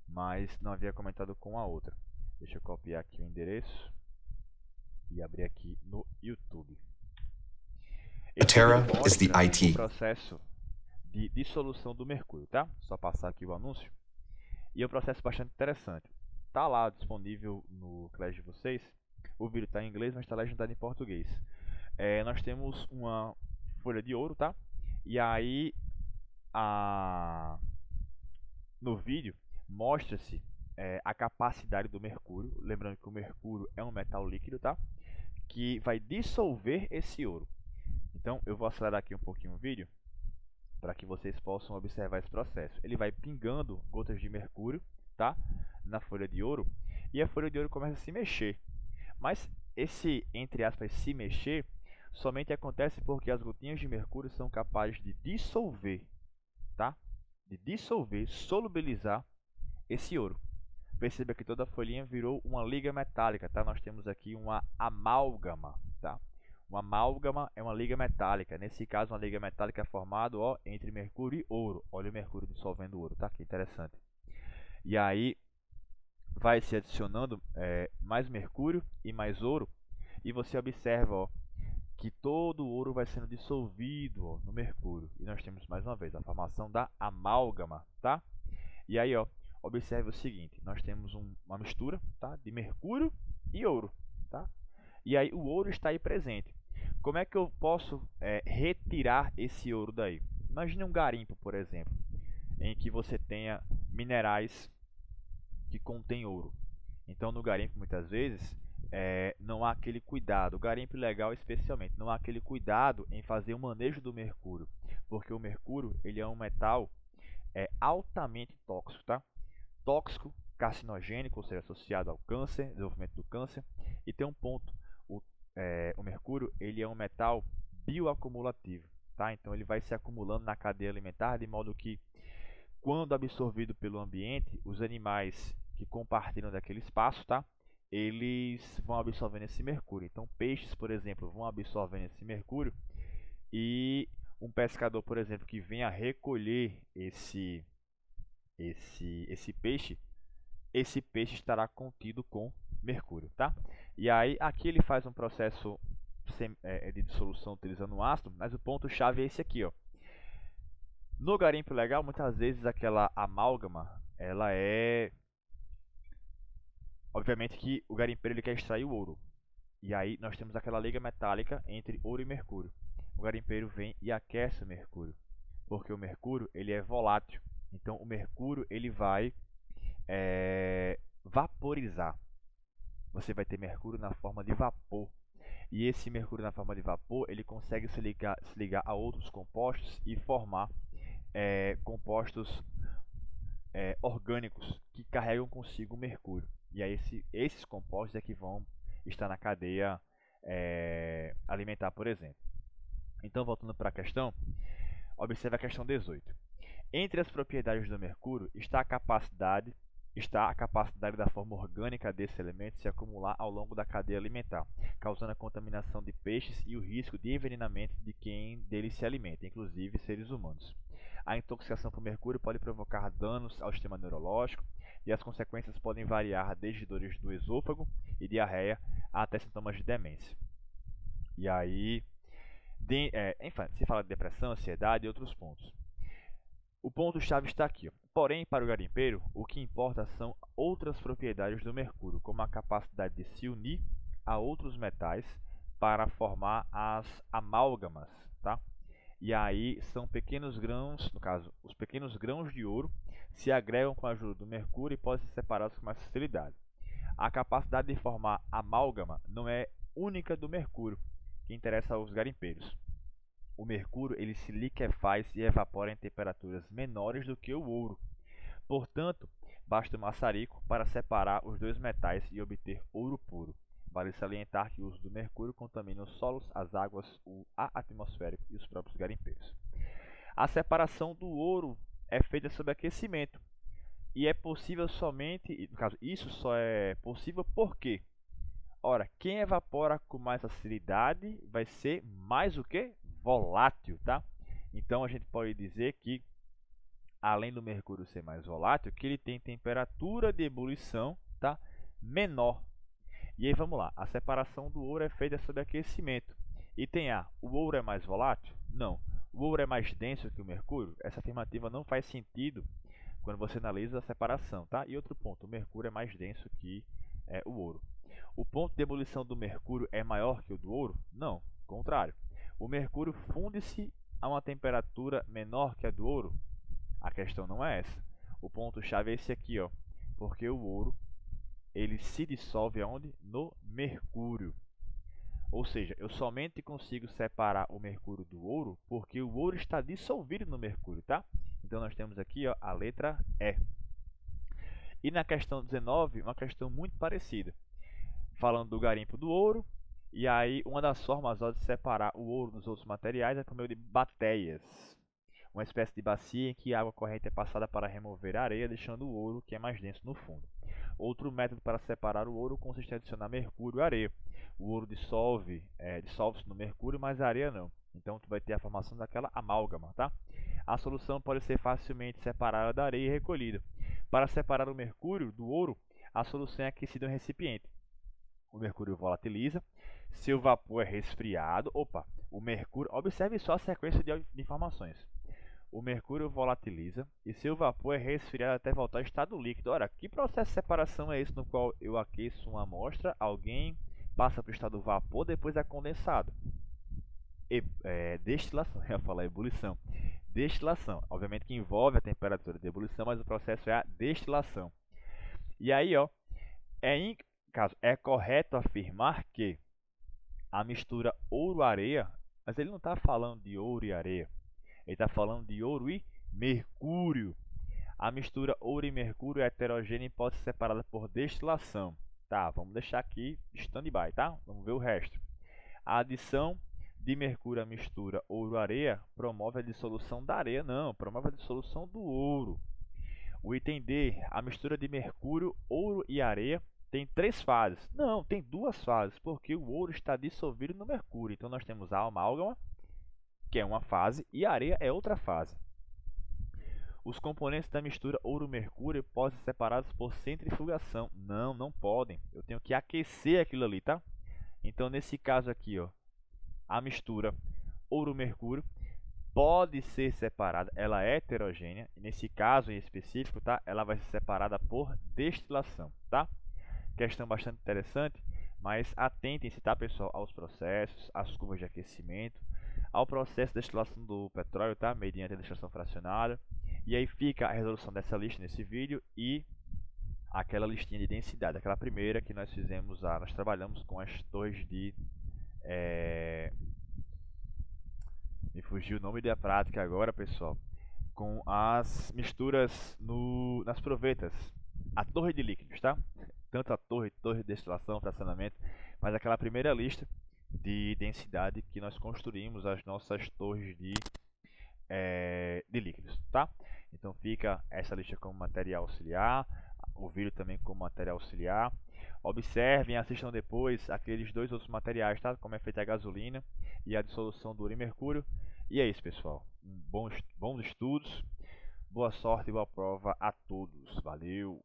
mas não havia comentado com a outra. Deixa eu copiar aqui o endereço e abrir aqui no YouTube. Terra is the IT. O processo de dissolução do mercúrio, tá? Só passar aqui o anúncio. E é um processo bastante interessante. Tá lá disponível no Clash de vocês. O vídeo está em inglês, mas está legendado em português. Nós temos uma folha de ouro, tá? E aí no vídeo mostra-se a capacidade do mercúrio, lembrando que o mercúrio é um metal líquido, tá? Que vai dissolver esse ouro. Então eu vou acelerar aqui um pouquinho o vídeo para que vocês possam observar esse processo. Ele vai pingando gotas de mercúrio, tá? Na folha de ouro, e a folha de ouro começa a se mexer. Mas esse, entre aspas, se mexer somente acontece porque as gotinhas de mercúrio são capazes de dissolver, tá? De dissolver, solubilizar esse ouro. Perceba que toda a folhinha virou uma liga metálica, tá? Nós temos aqui uma amálgama, tá? Uma amálgama é uma liga metálica. Nesse caso, uma liga metálica é formada, ó, entre mercúrio e ouro. Olha o mercúrio dissolvendo o ouro, tá? Que interessante. E aí vai se adicionando mais mercúrio e mais ouro. E você observa, ó, que todo o ouro vai sendo dissolvido, ó, no mercúrio. E nós temos mais uma vez a formação da amálgama, tá? E aí, ó, observe o seguinte, nós temos uma mistura, tá, de mercúrio e ouro, tá? E aí o ouro está aí presente. Como é que eu posso retirar esse ouro daí? Imagine um garimpo, por exemplo, em que você tenha minerais que contêm ouro. Então no garimpo muitas vezes não há aquele cuidado, o garimpo ilegal especialmente, não há aquele cuidado em fazer o manejo do mercúrio, porque o mercúrio ele é um metal altamente tóxico, tá? Tóxico, carcinogênico, ou seja, associado ao câncer, desenvolvimento do câncer. E tem um ponto, o mercúrio ele é um metal bioacumulativo, tá? Então ele vai se acumulando na cadeia alimentar, de modo que quando absorvido pelo ambiente, os animais que compartilham daquele espaço, tá? eles vão absorvendo esse mercúrio. Então, peixes, por exemplo, vão absorvendo esse mercúrio e um pescador, por exemplo, que venha recolher esse peixe, esse peixe estará contido com mercúrio, tá? E aí, aqui ele faz um processo de dissolução utilizando ácido, mas o ponto-chave é esse aqui, ó. No garimpo legal, muitas vezes aquela amálgama, ela é... Obviamente que o garimpeiro ele quer extrair o ouro. E aí nós temos aquela liga metálica entre ouro e mercúrio. O garimpeiro vem e aquece o mercúrio, porque o mercúrio ele é volátil. Então o mercúrio ele vai vaporizar. Você vai ter mercúrio na forma de vapor. E esse mercúrio na forma de vapor ele consegue se ligar a outros compostos e formar compostos orgânicos que carregam consigo o mercúrio. E aí esses compostos é que vão estar na cadeia alimentar, por exemplo. Então, voltando para a questão, observe a questão 18. Entre as propriedades do mercúrio está a capacidade da forma orgânica desse elemento se acumular ao longo da cadeia alimentar, causando a contaminação de peixes e o risco de envenenamento de quem dele se alimenta, inclusive seres humanos. A intoxicação por mercúrio pode provocar danos ao sistema neurológico e as consequências podem variar desde dores do esôfago e diarreia até sintomas de demência. E aí, enfim, se fala de depressão, ansiedade e outros pontos. O ponto-chave está aqui. Porém, para o garimpeiro, o que importa são outras propriedades do mercúrio, como a capacidade de se unir a outros metais para formar as amálgamas, tá? E aí são pequenos grãos, no caso, os pequenos grãos de ouro se agregam com a ajuda do mercúrio e podem ser separados com mais facilidade. A capacidade de formar amálgama não é única do mercúrio, que interessa aos garimpeiros. O mercúrio ele se liquefaz e evapora em temperaturas menores do que o ouro. Portanto, basta o maçarico para separar os dois metais e obter ouro puro. Vale salientar que o uso do mercúrio contamina os solos, as águas, o ar atmosférico e os próprios garimpeiros. A separação do ouro é feita sob aquecimento e é possível somente, no caso, isso só é possível porque, ora, quem evapora com mais facilidade vai ser mais o que? Volátil, tá? Então a gente pode dizer que, além do mercúrio ser mais volátil, que ele tem temperatura de ebulição, tá? Menor. E aí vamos lá, a separação do ouro é feita sob aquecimento. Item A, o ouro é mais volátil? Não. O ouro é mais denso que o mercúrio? Essa afirmativa não faz sentido quando você analisa a separação, tá? E outro ponto, o mercúrio é mais denso que o ouro. O ponto de ebulição do mercúrio é maior que o do ouro? Não, contrário. O mercúrio funde-se a uma temperatura menor que a do ouro? A questão não é essa. O ponto-chave é esse aqui, ó, porque o ouro ele se dissolve aonde? No mercúrio. Ou seja, eu somente consigo separar o mercúrio do ouro porque o ouro está dissolvido no mercúrio, tá? Então nós temos aqui, ó, a letra E. E na questão 19, uma questão muito parecida. Falando do garimpo do ouro, e aí uma das formas de separar o ouro dos outros materiais é por meio de batéias. Uma espécie de bacia em que a água corrente é passada para remover a areia, deixando o ouro que é mais denso no fundo. Outro método para separar o ouro consiste em adicionar mercúrio à areia. O ouro dissolve-se no mercúrio, mas a areia não. Então tu vai ter a formação daquela amálgama, tá? A solução pode ser facilmente separada da areia e recolhida. Para separar o mercúrio do ouro, a solução é aquecida em um recipiente. O mercúrio volatiliza, seu vapor é resfriado. O mercúrio, observe só a sequência de informações. O mercúrio volatiliza e seu vapor é resfriado até voltar ao estado líquido. Ora, que processo de separação é esse no qual eu aqueço uma amostra, alguém passa para o estado vapor, depois é condensado? Destilação, eu ia falar ebulição. Destilação, obviamente que envolve a temperatura de ebulição, mas o processo é a destilação. E aí, ó, é correto afirmar que a mistura ouro-areia, mas ele não está falando de ouro e areia. Ele está falando de ouro e mercúrio. A mistura ouro e mercúrio é heterogênea e pode ser separada por destilação. Tá, vamos deixar aqui stand-by, tá? Vamos ver o resto. A adição de mercúrio à mistura ouro-areia promove a dissolução da areia. Não, promove a dissolução do ouro. O item D, a mistura de mercúrio, ouro e areia tem 3 fases. Não, tem 2 fases, porque o ouro está dissolvido no mercúrio. Então nós temos a amálgama, que é uma fase, e a areia é outra fase. Os componentes da mistura ouro-mercúrio podem ser separados por centrifugação. Não, não podem. Eu tenho que aquecer aquilo ali, tá? Então nesse caso aqui, ó, a mistura ouro-mercúrio pode ser separada, ela é heterogênea, e nesse caso em específico, tá? Ela vai ser separada por destilação, tá? Questão bastante interessante, mas atentem-se, tá, pessoal, aos processos, às curvas de aquecimento, ao processo de destilação do petróleo, tá? Mediante a destilação fracionada. E aí fica a resolução dessa lista nesse vídeo e aquela listinha de densidade, aquela primeira que nós fizemos, nós trabalhamos com as torres de... me fugiu o nome da prática agora, pessoal. Com as misturas nas provetas, a torre de líquidos, tá? Tanto a torre de destilação, fracionamento, mas aquela primeira lista de densidade que nós construímos as nossas torres de líquidos, tá? Então fica essa lista como material auxiliar, o vídeo também como material auxiliar. Observem, assistam depois aqueles 2 outros materiais, tá? Como é feita a gasolina e a dissolução do ouro e mercúrio. E é isso, pessoal. Bons estudos, boa sorte e boa prova a todos. Valeu!